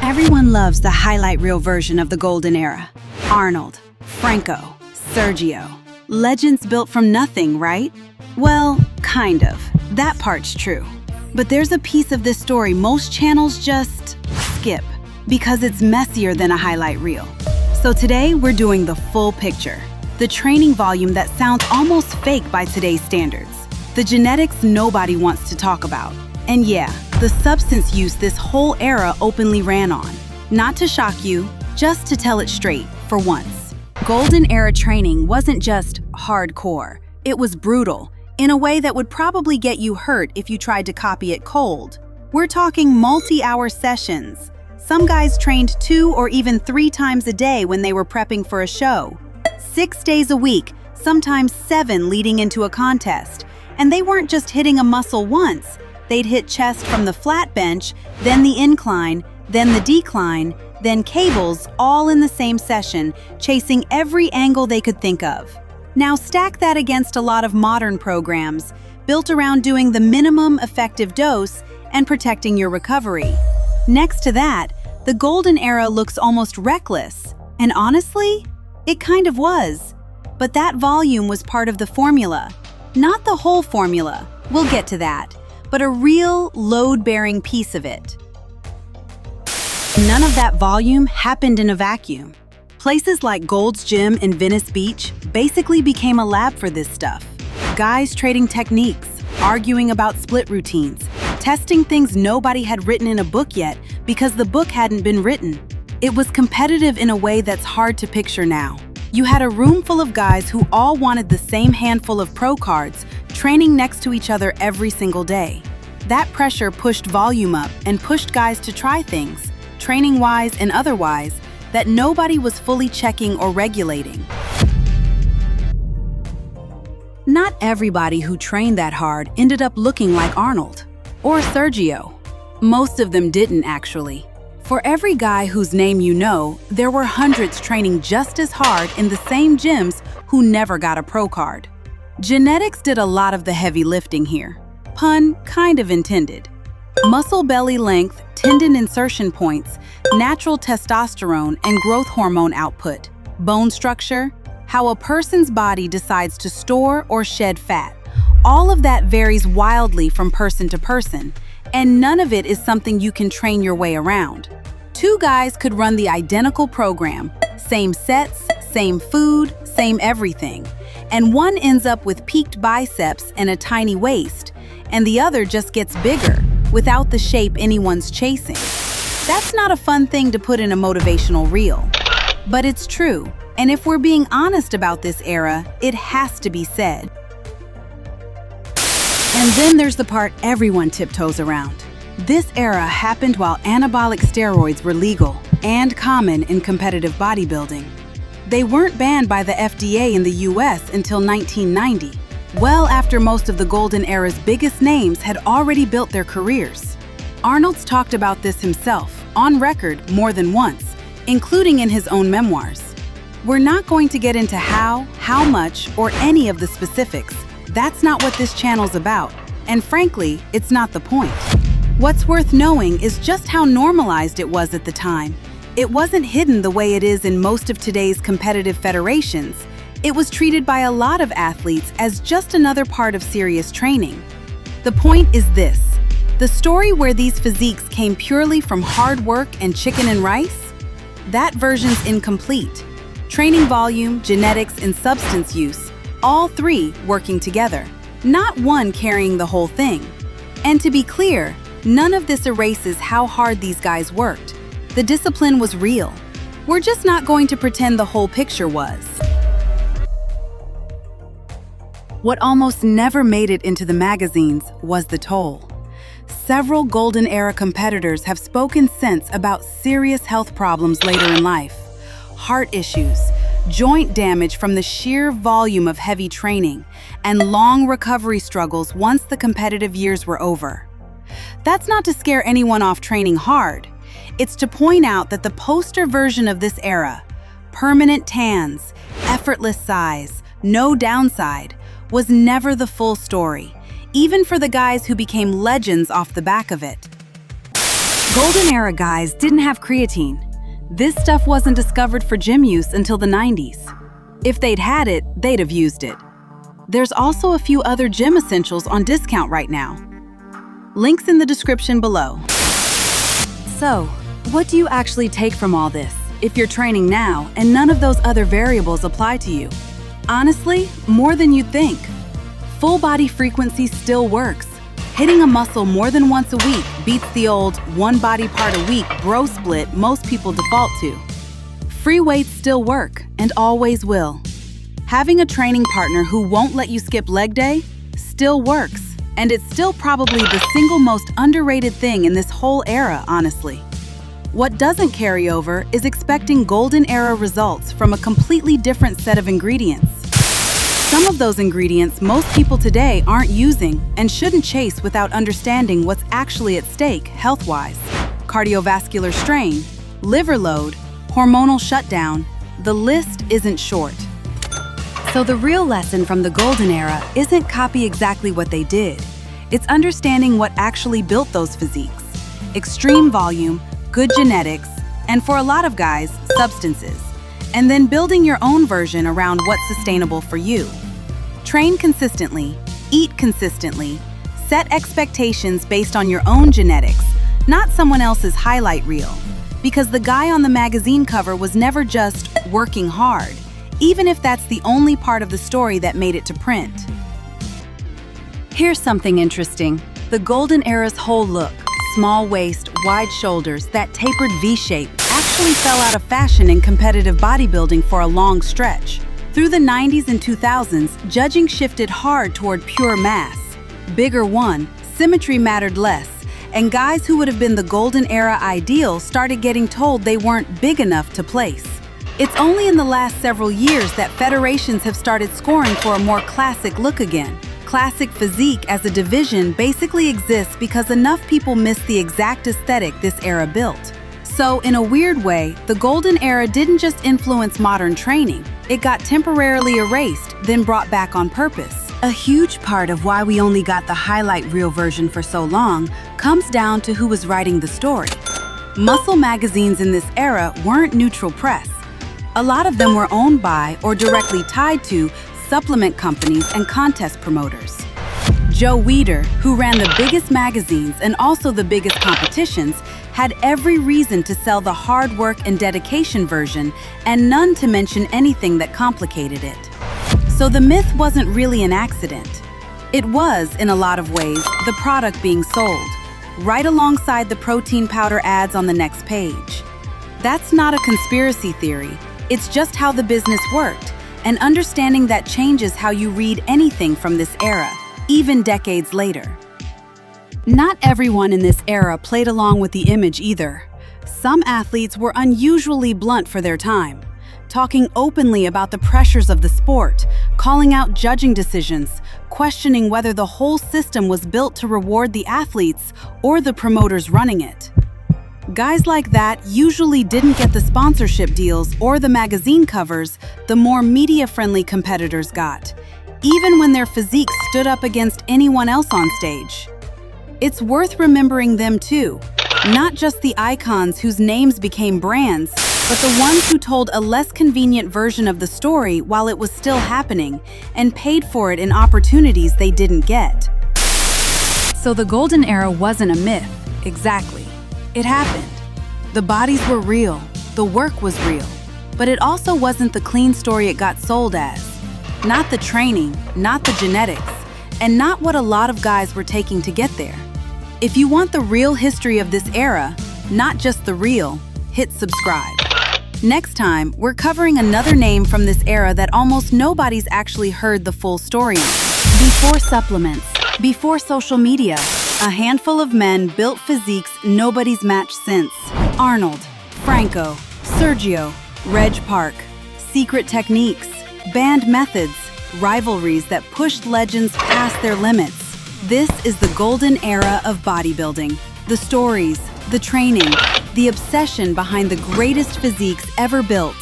Everyone loves the highlight reel version of the golden era. Arnold, Franco, Sergio. Legends built from nothing, right? Well, kind of. That part's true. But there's a piece of this story most channels just skip because it's messier than a highlight reel. So today we're doing the full picture. The training volume that sounds almost fake by today's standards. The genetics nobody wants to talk about. And yeah, the substance use this whole era openly ran on. Not to shock you, just to tell it straight, for once. Golden era training wasn't just hardcore. It was brutal, in a way that would probably get you hurt if you tried to copy it cold. We're talking multi-hour sessions. Some guys trained 2 or even 3 times a day when they were prepping for a show. 6 days a week, sometimes 7 leading into a contest. And they weren't just hitting a muscle once. They'd hit chest from the flat bench, then the incline, then the decline, then cables, all in the same session, chasing every angle they could think of. Now stack that against a lot of modern programs, built around doing the minimum effective dose and protecting your recovery. Next to that, the golden era looks almost reckless. And honestly, it kind of was. But that volume was part of the formula. Not the whole formula, we'll get to that, but a real load-bearing piece of it. None of that volume happened in a vacuum. Places like Gold's Gym in Venice Beach basically became a lab for this stuff. Guys trading techniques, arguing about split routines, testing things nobody had written in a book yet because the book hadn't been written. It was competitive in a way that's hard to picture now. You had a room full of guys who all wanted the same handful of pro cards, training next to each other every single day. That pressure pushed volume up and pushed guys to try things, training-wise and otherwise, that nobody was fully checking or regulating. Not everybody who trained that hard ended up looking like Arnold or Sergio. Most of them didn't, actually. For every guy whose name you know, there were hundreds training just as hard in the same gyms who never got a pro card. Genetics did a lot of the heavy lifting here. Pun kind of intended. Muscle belly length, tendon insertion points, natural testosterone and growth hormone output, bone structure, how a person's body decides to store or shed fat. All of that varies wildly from person to person, and none of it is something you can train your way around. 2 guys could run the identical program, same sets, same food, same everything, and one ends up with peaked biceps and a tiny waist, and the other just gets bigger, without the shape anyone's chasing. That's not a fun thing to put in a motivational reel. But it's true, and if we're being honest about this era, it has to be said. And then there's the part everyone tiptoes around. This era happened while anabolic steroids were legal and common in competitive bodybuilding. They weren't banned by the FDA in the US until 1990, well after most of the golden era's biggest names had already built their careers. Arnold's talked about this himself, on record more than once, including in his own memoirs. We're not going to get into how much, or any of the specifics. That's not what this channel's about, and frankly, it's not the point. What's worth knowing is just how normalized it was at the time. It wasn't hidden the way it is in most of today's competitive federations. It was treated by a lot of athletes as just another part of serious training. The point is this: the story where these physiques came purely from hard work and chicken and rice? That version's incomplete. Training volume, genetics, and substance use, all 3 working together, not one carrying the whole thing. And to be clear, none of this erases how hard these guys worked. The discipline was real. We're just not going to pretend the whole picture was. What almost never made it into the magazines was the toll. Several golden era competitors have spoken since about serious health problems later in life. Heart issues, joint damage from the sheer volume of heavy training, and long recovery struggles once the competitive years were over. That's not to scare anyone off training hard. It's to point out that the poster version of this era, permanent tans, effortless size, no downside, was never the full story, even for the guys who became legends off the back of it. Golden era guys didn't have creatine. This stuff wasn't discovered for gym use until the 90s. If they'd had it, they'd have used it. There's also a few other gym essentials on discount right now. Links in the description below. So, what do you actually take from all this if you're training now and none of those other variables apply to you? Honestly, more than you'd think. Full body frequency still works. Hitting a muscle more than once a week beats the old one body part a week bro split most people default to. Free weights still work and always will. Having a training partner who won't let you skip leg day still works, and it's still probably the single most underrated thing in this whole era, honestly. What doesn't carry over is expecting golden era results from a completely different set of ingredients. Some of those ingredients most people today aren't using and shouldn't chase without understanding what's actually at stake health-wise. Cardiovascular strain, liver load, hormonal shutdown, the list isn't short. So the real lesson from the golden era isn't copy exactly what they did. It's understanding what actually built those physiques. Extreme volume, good genetics, and for a lot of guys, substances. And then building your own version around what's sustainable for you. Train consistently, eat consistently, set expectations based on your own genetics, not someone else's highlight reel. Because the guy on the magazine cover was never just working hard, even if that's the only part of the story that made it to print. Here's something interesting. The golden era's whole look, small waist, wide shoulders, that tapered V-shape, actually fell out of fashion in competitive bodybuilding for a long stretch. Through the 90s and 2000s, judging shifted hard toward pure mass. Bigger won, symmetry mattered less, and guys who would have been the golden era ideal started getting told they weren't big enough to place. It's only in the last several years that federations have started scoring for a more classic look again. Classic physique as a division basically exists because enough people miss the exact aesthetic this era built. So, in a weird way, the golden era didn't just influence modern training. It got temporarily erased, then brought back on purpose. A huge part of why we only got the highlight reel version for so long comes down to who was writing the story. Muscle magazines in this era weren't neutral press. A lot of them were owned by or directly tied to supplement companies and contest promoters. Joe Weider, who ran the biggest magazines and also the biggest competitions, had every reason to sell the hard work and dedication version and none to mention anything that complicated it. So the myth wasn't really an accident. It was, in a lot of ways, the product being sold, right alongside the protein powder ads on the next page. That's not a conspiracy theory, it's just how the business worked, and understanding that changes how you read anything from this era, even decades later. Not everyone in this era played along with the image either. Some athletes were unusually blunt for their time, talking openly about the pressures of the sport, calling out judging decisions, questioning whether the whole system was built to reward the athletes or the promoters running it. Guys like that usually didn't get the sponsorship deals or the magazine covers the more media-friendly competitors got, even when their physique stood up against anyone else on stage. It's worth remembering them too, not just the icons whose names became brands, but the ones who told a less convenient version of the story while it was still happening and paid for it in opportunities they didn't get. So the golden era wasn't a myth, exactly. It happened. The bodies were real, the work was real, but it also wasn't the clean story it got sold as. Not the training, not the genetics, and not what a lot of guys were taking to get there. If you want the real history of this era, not just the real, hit subscribe. Next time, we're covering another name from this era that almost nobody's actually heard the full story on. Before supplements, before social media, a handful of men built physiques nobody's matched since. Arnold, Franco, Sergio, Reg Park, secret techniques, banned methods, rivalries that pushed legends past their limits. This is the golden era of bodybuilding. The stories, the training, the obsession behind the greatest physiques ever built.